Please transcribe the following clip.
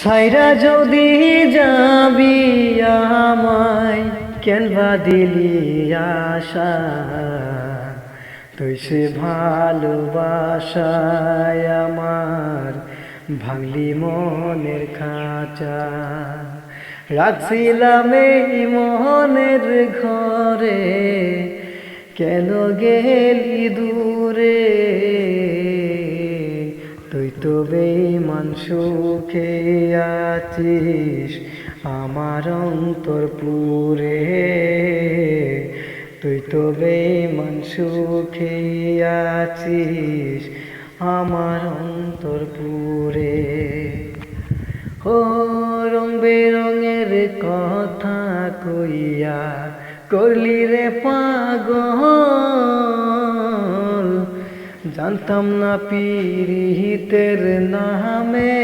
সাইরা যদি যাবি আমায় কেন বা দিলি আশা, তুই সে ভালোবাসায় আমার ভাঙলি মনের খাঁচা। রাখছিলাম এই মনের ঘরে, কেন গেলি দূরে? তুই তো বেঈমান সুখে আছিস আমার অন্তর পুরে, তুই তো বেঈমান সুখে আছিস আমার অন্তর পুরে। ও রং বেরঙের কথা কইয়া করলি রে পাগল, জানতাম না পীড়িতের নামে